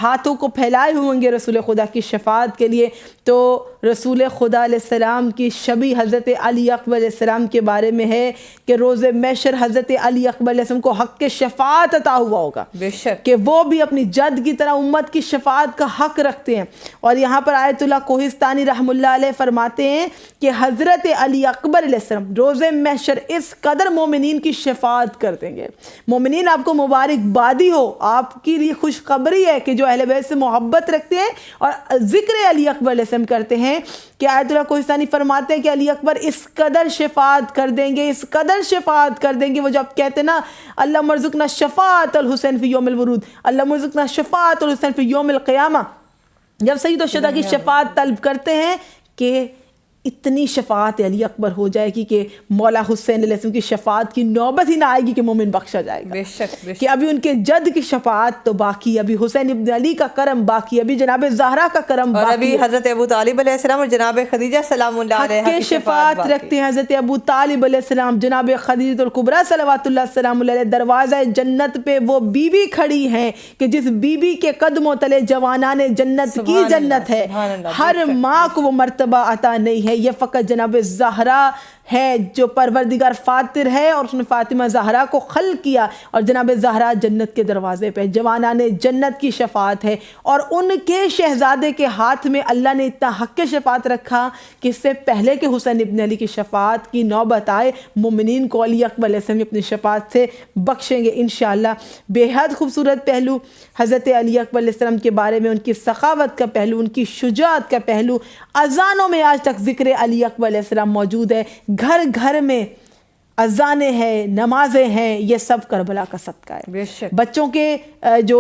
ہاتھوں کو پھیلائے ہوں گے رسول خدا کی شفاعت کے لیے، تو رسول خدا علیہ السلام کی شبی حضرت علی اکبر علیہ السلام کے بارے میں ہے کہ روز محشر حضرت علی اکبر علیہ السلام کو حق کے شفاعت عطا ہوا ہوگا، بے شک کہ وہ بھی اپنی جد کی طرح امت کی شفاعت کا حق رکھتے ہیں. اور یہاں پر آیت اللہ کوہستانی رحم اللہ علیہ فرماتے ہیں کہ حضرت علی اکبر علیہ السلام روز محشر اس قدر مومنین کی شفاعت کر دیں گے. مومنین آپ کو مبارکبادی ہو، آپ کی لیے خوشخبری ہے کہ جو اہل بیت سے محبت رکھتے ہیں اور ذکر علی اکبر علیہ السلام کرتے ہیں، کہ آیت اللہ کوہستانی فرماتے ہیں کہ علی اکبر اس قدر شفاعت کر دیں گے، اس قدر شفاعت کر دیں گے. وہ جب کہتے ہیں نا اللہ مرزقنا شفاعت الحسین فی یوم الورود، اللہ مرزقنا شفاعت الحسین فی یوم القیامہ، جب سید الشہداء کی شفاعت طلب کرتے ہیں کہ اتنی شفاعت علی اکبر ہو جائے گی کہ مولا حسین علیہ السلام کی شفاعت کی نوبت ہی نہ آئے گی کہ مومن بخشا جائے گا. بے شک کہ ابھی ان کے جد کی شفاعت تو باقی، ابھی حسین ابن علی کا کرم باقی، ابھی جناب زہرا کا کرم باقی، اور ابھی حضرت ابو طالب علیہ السلام اور جناب خدیجہ سلام اللہ علیہا کی شفاعت رکھتے ہیں. حضرت ابو طالب علیہ السلام، جناب خدیجہ الکبریٰ صلوات اللہ السلام علیہ، دروازہ جنت پہ وہ بی بی کھڑی ہیں کہ جس بی بی کے قدموں تلے جوانان جنت کی جنت ہے. ہر ماں کو وہ مرتبہ عطا نہیں ہے، یہ فقط جناب زہرا ہے جو پروردگار فاتر ہے اور اس نے فاطمہ زہرا کو خلق کیا، اور جناب زہرا جنت کے دروازے پہ جوانان جنت کی شفاعت ہے. اور ان کے شہزادے کے ہاتھ میں اللہ نے اتنا حق کے شفاعت رکھا کہ اس سے پہلے کہ حسین ابن علی کی شفاعت کی نوبت آئے، مومنین کو علی اکبر علیہ السلام اپنی شفاعت سے بخشیں گے انشاءاللہ. بے حد خوبصورت پہلو حضرت علی اکبر علیہ السلام کے بارے میں، ان کی سخاوت کا پہلو، ان کی شجاعت کا پہلو، اذانوں میں آج تک ذکر علی اکبر علیہ السلام موجود ہے. گھر گھر میں اذانیں ہیں، نمازیں ہیں، یہ سب کربلا کا صدقہ ہے. بے شک بچوں کے جو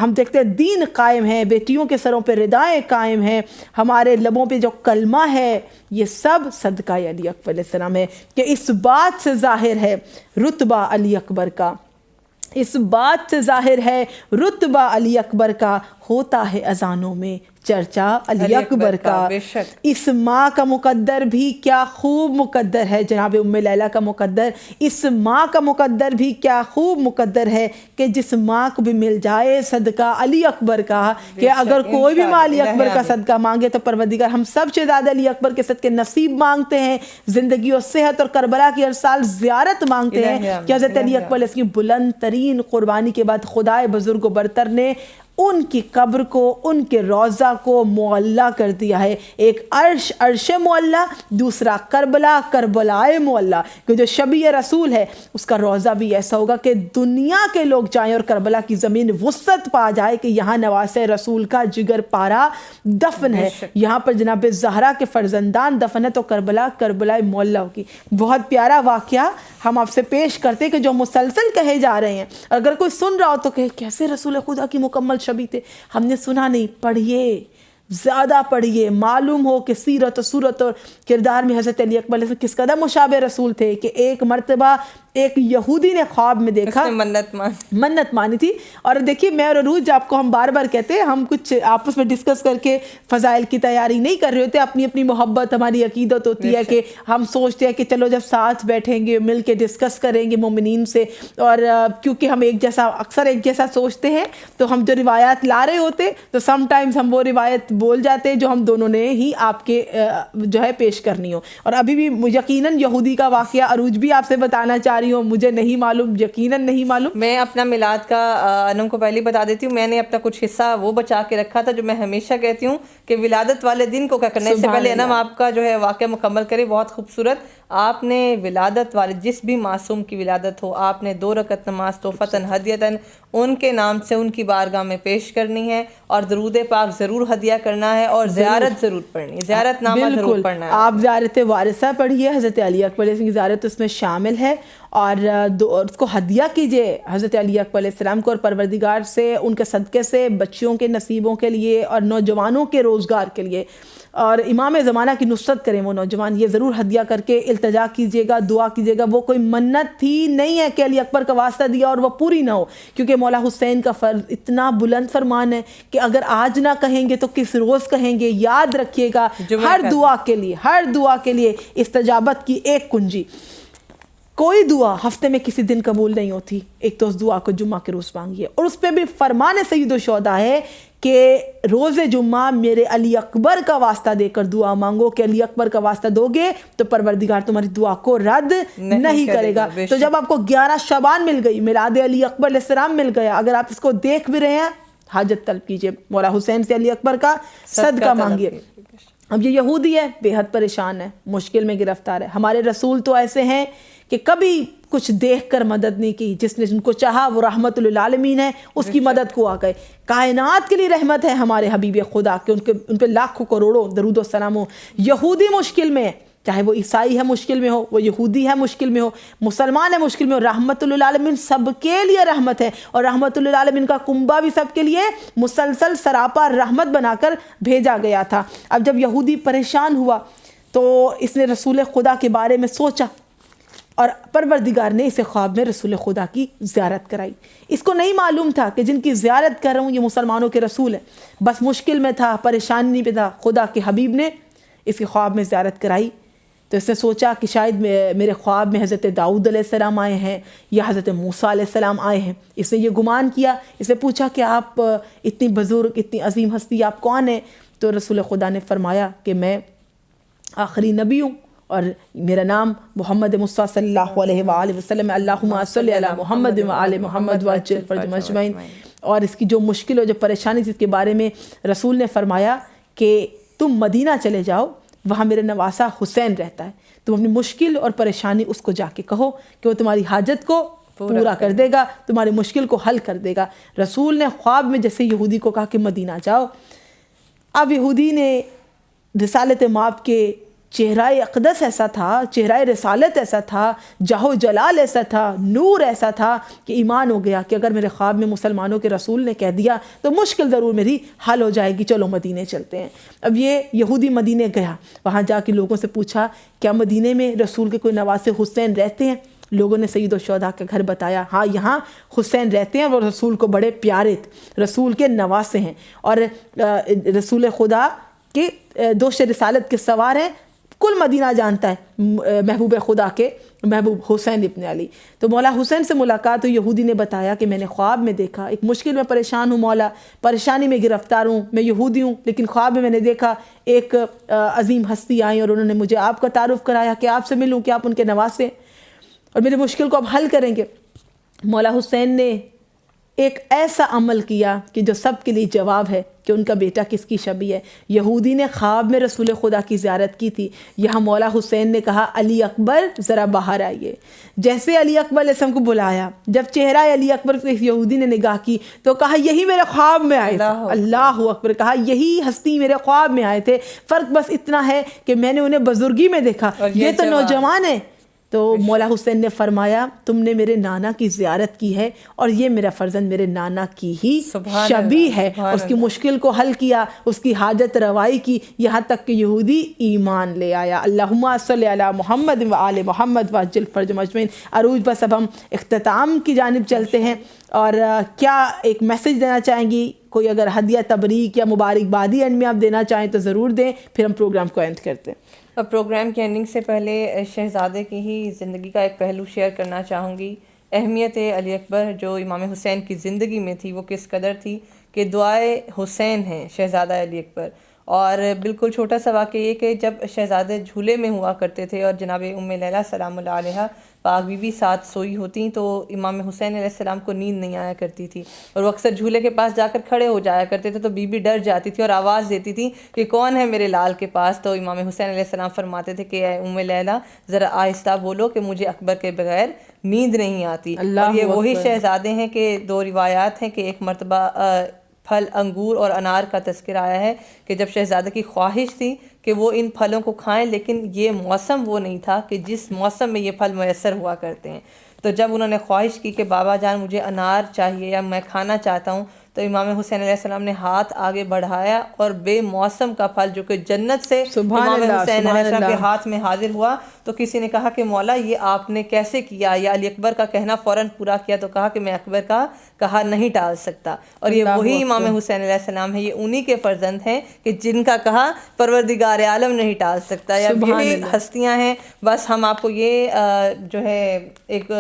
ہم دیکھتے ہیں دین قائم ہے، بیٹیوں کے سروں پہ ردائیں قائم ہیں، ہمارے لبوں پہ جو کلمہ ہے، یہ سب صدقہ علی اکبر علیہ السلام ہے. کہ اس بات سے ظاہر ہے رتبہ علی اکبر کا، اس بات سے ظاہر ہے رتبہ علی اکبر کا، ہوتا ہے اذانوں میں چرچا علی اکبر کا، بے شک اس ماں کا مقدر بھی کیا خوب مقدر ہے، جناب ام لیلہ کا مقدر، اس ماں کا مقدر بھی کیا خوب مقدر ہے کہ جس ماں کو بھی مل جائے صدقہ علی اکبر کا، کہ اگر کوئی بھی ماں علی اکبر کا صدقہ مانگے تو پروردگار ہم سب سے زیادہ علی اکبر کے صدقے نصیب مانگتے ہیں، زندگی و صحت اور کربلا کی ہر سال زیارت مانگتے ہیں کہ حضرت علی اکبر اس کی بلند ترین قربانی کے بعد خدائے بزرگ و برتر نے ان کی قبر کو، ان کے روضہ کو معلّہ کر دیا ہے، ایک عرش معلّہ، دوسرا کربلائے معلّہ، کہ جو شبیہ رسول ہے اس کا روضہ بھی ایسا ہوگا کہ دنیا کے لوگ جائیں اور کربلا کی زمین وسعت پا جائے کہ یہاں نواسہ رسول کا جگر پارا دفن ہے، یہاں پر جناب زہرا کے فرزندان دفن ہے، تو کربلائے معلّہ کی بہت پیارا واقعہ ہم آپ سے پیش کرتے کہ جو مسلسل کہے جا رہے ہیں، اگر کوئی سن رہا ہو تو کہے کیسے رسول خدا کی مکمل شبیہ تھے، ہم نے سنا نہیں، پڑھیے، زیادہ پڑھیے، معلوم ہو کہ سیرت و صورت اور کردار میں حضرت علی اکبر کس قدر مشابہ رسول تھے کہ ایک مرتبہ ایک یہودی نے خواب میں دیکھا، منت مانی تھی، اور دیکھیے میں اور عروج آپ کو ہم بار بار کہتے ہیں، ہم کچھ آپس میں ڈسکس کر کے فضائل کی تیاری نہیں کر رہے ہوتے، اپنی اپنی محبت ہماری عقیدت ہوتی ہے کہ ہم سوچتے ہیں کہ چلو جب ساتھ بیٹھیں گے مل کے ڈسکس کریں گے مومنین سے، اور کیونکہ ہم اکثر ایک جیسا سوچتے ہیں تو ہم جو روایات لا رہے ہوتے تو سم ٹائمز ہم وہ روایت بول جاتے جو ہم دونوں نے ہی آپ کے جو ہے پیش کرنی ہو، اور ابھی بھی یقیناً یہودی کا واقعہ عروج بھی آپ سے بتانا چاہ رہی ہوں، مجھے نہیں معلوم، یقیناً نہیں معلوم۔ میں اپنا میلاد کا انم کو پہلے بتا دیتی ہوں، میں نے اپنا کچھ حصہ وہ بچا کے رکھا تھا جو میں ہمیشہ کہتی ہوں کہ ولادت والے دن کو کیا کرنا ہے، اس سے پہلے انم آپ کا جو ہے واقعہ مکمل کرے، بہت خوبصورت، آپ نے ولادت والے جس بھی معصوم کی ولادت ہو، آپ نے 2 رکعت نماز تحفتاً ہدیتاً ان کے نام سے ان کی بارگاہ میں پیش کرنی ہے، اور درود پاک ضرور ہدیہ کرنا ہے، اور زیارت ضرور پڑھنی ہے، زیارت نامہ ضرور پڑھنا ہے۔ آپ زیارت وارثہ پڑھیے، حضرت علی اکبر کی زیارت اس میں شامل ہے، اور اس کو ہدیہ کیجئے حضرت علی اکبر علیہ السلام کو، اور پروردگار سے ان کے صدقے سے بچیوں کے نصیبوں کے لیے اور نوجوانوں کے روزگار کے لیے اور امام زمانہ کی نصرت کریں وہ نوجوان، یہ ضرور ہدیہ کر کے التجا کیجئے گا، دعا کیجئے گا۔ وہ کوئی منت ہی نہیں ہے کہ علی اکبر کا واسطہ دیا اور وہ پوری نہ ہو، کیونکہ مولا حسین کا فرض اتنا بلند فرمان ہے کہ اگر آج نہ کہیں گے تو کس روز کہیں گے۔ یاد رکھیے گا ہر دعا کے لیے استجابت کی ایک کنجی، کوئی دعا ہفتے میں کسی دن قبول نہیں ہوتی، ایک تو اس دعا کو جمعہ کے روز مانگیے، اور اس پہ بھی فرمان سید الشہداء ہے کہ روز جمعہ میرے علی اکبر کا واسطہ دے کر دعا مانگو، کہ علی اکبر کا واسطہ دو گے تو پروردگار تمہاری دعا کو رد نہیں کرے گا۔ تو جب آپ کو 11 شعبان مل گئی، میلاد علی اکبر علیہ السلام مل گیا، اگر آپ اس کو دیکھ بھی رہے ہیں حاجت طلب کیجئے، مولا حسین سے علی اکبر کا صدقہ مانگیے۔ اب یہ یہودی ہے، بے حد پریشان ہے، مشکل میں گرفتار ہے۔ ہمارے رسول تو ایسے ہیں کہ کبھی کچھ دیکھ کر مدد نہیں کی، جس نے جن کو چاہا وہ رحمت للعالمین ہے، اس کی مدد کو آ گئے۔ کائنات کے لیے رحمت ہے ہمارے حبیب خدا کے، ان پہ لاکھوں کروڑوں درود و سلام ہو۔ یہودی مشکل میں، چاہے وہ عیسائی ہے مشکل میں ہو، وہ یہودی ہے مشکل میں ہو، مسلمان ہے مشکل میں ہو، رحمت للعالمین سب کے لیے رحمت ہے، اور رحمت للعالمین کا کنبہ بھی سب کے لیے مسلسل سراپا رحمت بنا کر بھیجا گیا تھا۔ اب جب یہودی پریشان ہوا تو اس نے رسول خدا کے بارے میں سوچا، اور پروردگار نے اسے خواب میں رسول خدا کی زیارت کرائی۔ اس کو نہیں معلوم تھا کہ جن کی زیارت کر رہا ہوں یہ مسلمانوں کے رسول ہیں، بس مشکل میں تھا، پریشانی میں تھا، خدا کے حبیب نے اس کے خواب میں زیارت کرائی۔ تو اس نے سوچا کہ شاید میرے خواب میں حضرت داؤد علیہ السلام آئے ہیں یا حضرت موسیٰ علیہ السلام آئے ہیں۔ اس نے یہ گمان کیا، اس نے پوچھا کہ آپ اتنی بزرگ، اتنی عظیم ہستی، آپ کون ہیں؟ تو رسول خدا نے فرمایا کہ میں آخری نبی ہوں، اور میرا نام محمد مصطفیٰ صلی اللہ علیہ وآلہ وسلم، اللہم صلی علی محمد وآل محمد وعجل فرجہم اجمعین۔ اور اس کی جو مشکل اور جو پریشانی تھی، اس کے بارے میں رسول نے فرمایا کہ تم مدینہ چلے جاؤ، وہاں میرا نواسہ حسین رہتا ہے، تم اپنی مشکل اور پریشانی اس کو جا کے کہو کہ وہ تمہاری حاجت کو پورا کر دے گا، تمہاری مشکل کو حل کر دے گا۔ رسول نے خواب میں جیسے یہودی کو کہا کہ مدینہ جاؤ، اب یہودی نے رسالت مآب کے چہرہ اقدس ایسا تھا، چہرہ رسالت ایسا تھا، جاہ و جلال ایسا تھا، نور ایسا تھا کہ ایمان ہو گیا کہ اگر میرے خواب میں مسلمانوں کے رسول نے کہہ دیا تو مشکل ضرور میری حل ہو جائے گی، چلو مدینے چلتے ہیں۔ اب یہ یہودی مدینے گیا، وہاں جا کے لوگوں سے پوچھا کیا مدینے میں رسول کے کوئی نواسے حسین رہتے ہیں؟ لوگوں نے سید الشہداء کا گھر بتایا، ہاں یہاں حسین رہتے ہیں، وہ رسول کو بڑے پیارے تھے، رسول کے نواسے ہیں اور رسول خدا کے دوش رسالت کے سوار ہیں، کل مدینہ جانتا ہے محبوب خدا کے محبوب حسین ابن علی۔ تو مولا حسین سے ملاقات ہوئی، یہودی نے بتایا کہ میں نے خواب میں دیکھا، ایک مشکل میں پریشان ہوں مولا، پریشانی میں گرفتار ہوں، میں یہودی ہوں، لیکن خواب میں نے دیکھا ایک عظیم ہستی آئی اور انہوں نے مجھے آپ کا تعارف کرایا کہ آپ سے ملوں، کہ آپ ان کے نواسے ہیں اور میری مشکل کو اب حل کریں گے۔ مولا حسین نے ایک ایسا عمل کیا کہ جو سب کے لیے جواب ہے کہ ان کا بیٹا کس کی شبیہ ہے۔ یہودی نے خواب میں رسول خدا کی زیارت کی تھی، یہاں مولا حسین نے کہا علی اکبر ذرا باہر آئیے۔ جیسے علی اکبر علیہ السلام کو بلایا، جب چہرہ علی اکبر کو یہودی نے نگاہ کی تو کہا یہی میرے خواب میں آئے تھے۔ اللہ اکبر، کہا یہی ہستی میرے خواب میں آئے تھے، فرق بس اتنا ہے کہ میں نے انہیں بزرگی میں دیکھا، یہ تو نوجوان ہے۔ تو مولا حسین نے فرمایا تم نے میرے نانا کی زیارت کی ہے اور یہ میرا فرزند میرے نانا کی ہی شبیہ ہے۔ اس کی مشکل کو حل کیا، اس کی حاجت روائی کی، یہاں تک کہ یہودی ایمان لے آیا۔ اللہم صلی علی محمد و آل محمد وعجل فرجہم اجمعین۔ عروج بس اب ہم اختتام کی جانب چلتے ہیں، اور کیا ایک میسج دینا چاہیں گی؟ کوئی اگر ہدیہ تبریک یا مبارکبادی اینڈ میں آپ دینا چاہیں تو ضرور دیں، پھر ہم پروگرام کو اینڈ کرتے ہیں۔ پروگرام کی اینڈنگ سے پہلے شہزادے کی ہی زندگی کا ایک پہلو شیئر کرنا چاہوں گی۔ اہمیت علی اکبر جو امام حسین کی زندگی میں تھی وہ کس قدر تھی کہ دعائے حسین ہیں شہزادہ علی اکبر۔ اور بالکل چھوٹا سا واقعہ یہ کہ جب شہزادے جھولے میں ہوا کرتے تھے اور جناب ام لیلہ سلام اللہ علیہا پاک بی بی ساتھ سوئی ہوتی تو امام حسین علیہ السلام کو نیند نہیں آیا کرتی تھی، اور وہ اکثر جھولے کے پاس جا کر کھڑے ہو جایا کرتے تھے، تو بی بی ڈر جاتی تھی اور آواز دیتی تھی کہ کون ہے میرے لال کے پاس۔ تو امام حسین علیہ السلام فرماتے تھے کہ اے ام لیلہ ذرا آہستہ بولو کہ مجھے اکبر کے بغیر نیند نہیں آتی۔ اور یہ وہی شہزادے ہیں کہ دو روایات ہیں کہ ایک مرتبہ پھل انگور اور انار کا تذکر آیا ہے کہ جب شہزادے کی خواہش تھی کہ وہ ان پھلوں کو کھائیں، لیکن یہ موسم وہ نہیں تھا کہ جس موسم میں یہ پھل میسر ہوا کرتے ہیں۔ تو جب انہوں نے خواہش کی کہ بابا جان مجھے انار چاہیے یا میں کھانا چاہتا ہوں، تو امام حسین علیہ السلام نے ہاتھ آگے بڑھایا اور بے موسم کا پھل جو کہ جنت سے امام حسین علیہ السلام کے ہاتھ میں حاضر ہوا۔ تو کسی نے کہا کہ مولا یہ آپ نے کیسے کیا؟ یا علی اکبر کا کہنا فوراً پورا کیا، تو کہا کہ میں اکبر کا کہا نہیں ٹال سکتا۔ اور یہ وہی امام حسین علیہ السلام ہے، یہ انہی کے فرزند ہیں کہ جن کا کہا پروردگار عالم نہیں ٹال سکتا۔ یا یہی ہستیاں ہیں۔ بس ہم آپ کو یہ جو ہے ایک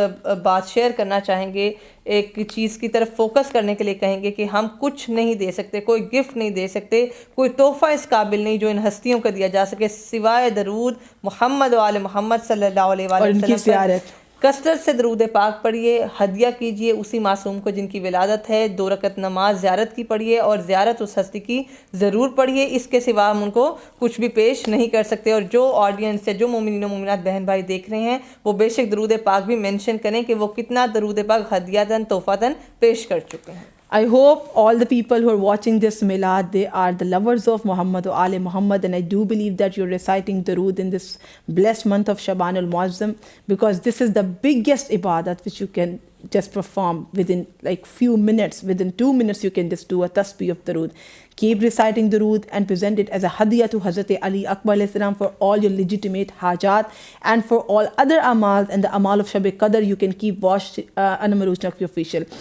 بات شیئر کرنا چاہیں گے، ایک چیز کی طرف فوکس کرنے کے لیے کہیں گے کہ ہم کچھ نہیں دے سکتے، کوئی گفٹ نہیں دے سکتے، کوئی تحفہ اس قابل نہیں جو ان ہستیوں کو دیا جا سکے سوائے درود محمد و آل محمد صلی اللہ علیہ وسلم پر۔ کثرت سے درود پاک پڑھیے، ہدیہ کیجئے اسی معصوم کو جن کی ولادت ہے، 2 رکعت نماز زیارت کی پڑھیے اور زیارت اس ہستی کی ضرور پڑھیے، اس کے سوا ہم ان کو کچھ بھی پیش نہیں کر سکتے۔ اور جو آڈینس سے جو مومنین و مومنات بہن بھائی دیکھ رہے ہیں وہ بے شک درود پاک بھی مینشن کریں کہ وہ کتنا درود پاک ہدیتاً تحفاتاً پیش کر چکے ہیں۔ I hope all the people who are watching this Milad, they are the lovers of Muhammad or Ali Muhammad, and I do believe that you're reciting Durood in this blessed month of Shaban al-Muazzam, because this is the biggest ibadat which you can just perform within like few minutes. Within 2 minutes you can just do a tasbih of Durood. Keep reciting Durood and present it as a hadiyah to Hazrat Ali Akbar alayhi salam for all your legitimate hajat, and for all other amal and the amal of Shab Qadr you can keep watch Anam Arooj Naqvi Official.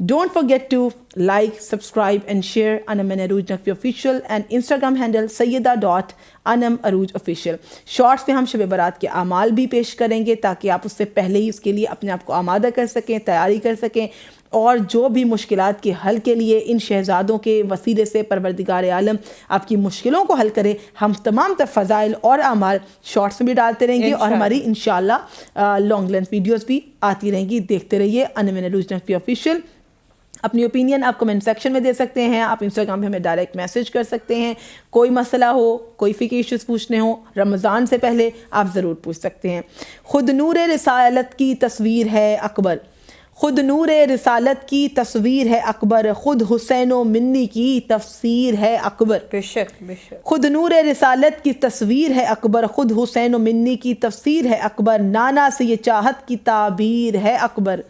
Don't forget to like, subscribe and share Anam Arooj Naqvi Official and Instagram handle sayyida.anamarooj official. Shorts میں ہم شب برات کے اعمال بھی پیش کریں گے تاکہ آپ اس سے پہلے ہی اس کے لیے اپنے آپ کو آمادہ کر سکیں، تیاری کر سکیں، اور جو بھی مشکلات کے حل کے لیے ان شہزادوں کے وسیلے سے پروردگار عالم آپ کی مشکلوں کو حل کرے۔ ہم تمام تر فضائل اور اعمال شارٹس میں بھی ڈالتے رہیں گے اور ہماری انشاءاللہ لانگ لینتھ ویڈیوز بھی آتی رہیں گی۔ دیکھتے رہیے انم اروج نقوی آفیشیل۔ اپنی اوپینین آپ کمنٹ سیکشن میں دے سکتے ہیں، آپ انسٹاگرام پہ ہمیں ڈائریکٹ میسج کر سکتے ہیں، کوئی مسئلہ ہو، کوئی فقہی ایشوز پوچھنے ہوں رمضان سے پہلے آپ ضرور پوچھ سکتے ہیں۔ خود نور رسالت کی تصویر ہے اکبر، خود نور رسالت کی تصویر ہے اکبر، خود حسین و منی کی تفسیر ہے اکبر۔ بے شک بے شک۔ خود نور رسالت کی تصویر ہے اکبر، خود حسین و منی کی تفسیر ہے اکبر، نانا سے یہ چاہت کی تعبیر ہے اکبر،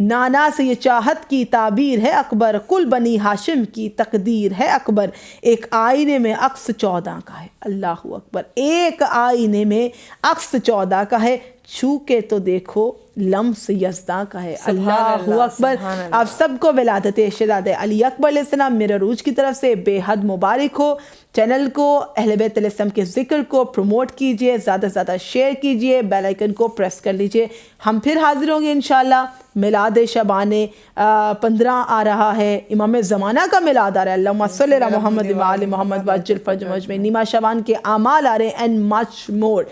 نانا سے یہ چاہت کی تعبیر ہے اکبر، کل بنی ہاشم کی تقدیر ہے اکبر، ایک آئینے میں عکس 14 کا ہے۔ اللہ اکبر، ایک آئینے میں عکس 14 کا ہے، چھو کے تو دیکھو لمس یزداں کا ہے. اللہ اکبر. آپ سب کو ولادت شہزادہ علی اکبر علیہ السلام میرے عروج کی طرف سے بے حد مبارک ہو. چینل کو اہل بیت علیہ السلام کے ذکر کو پروموٹ کیجئے, زیادہ سے زیادہ شیئر کیجئے, بیل آئیکن کو پریس کر لیجئے. ہم پھر حاضر ہوں گے انشاءاللہ. میلاد شعبان 15 آ رہا ہے, امام زمانہ کا میلاد آ رہا ہے, اللہم صلی علی محمد و آل محمد وعجل فرج مجمع, نیما شعبان کے اعمال آ رہے ہیں اینڈ مچ مور,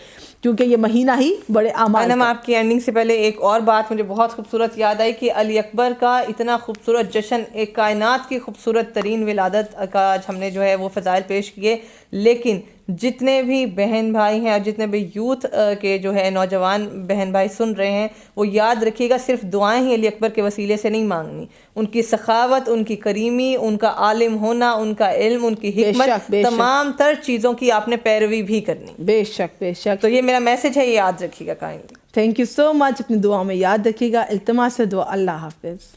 کیونکہ یہ مہینہ ہی بڑے اعمال. ہم آپ کی اینڈنگ سے پہلے ایک اور بات مجھے بہت خوبصورت یاد آئی کہ علی اکبر کا اتنا خوبصورت جشن, ایک کائنات کی خوبصورت ترین ولادت کا آج ہم نے جو ہے وہ فضائل پیش کیے, لیکن جتنے بھی بہن بھائی ہیں اور جتنے بھی یوتھ کے جو ہے نوجوان بہن بھائی سن رہے ہیں, وہ یاد رکھیے گا صرف دعائیں ہی علی اکبر کے وسیلے سے نہیں مانگنی, ان کی سخاوت, ان کی کریمی, ان کا عالم ہونا, ان کا علم, ان کی حکمت, تمام تر چیزوں کی آپ نے پیروی بھی کرنی. بے شک بے شک. تو یہ میرا میسج ہے, یہ یاد رکھیے گا کائنڈلی. تھینک یو سو مچ. اپنی دعاؤں میں یاد رکھیے گا. التماس دعا. اللہ حافظ.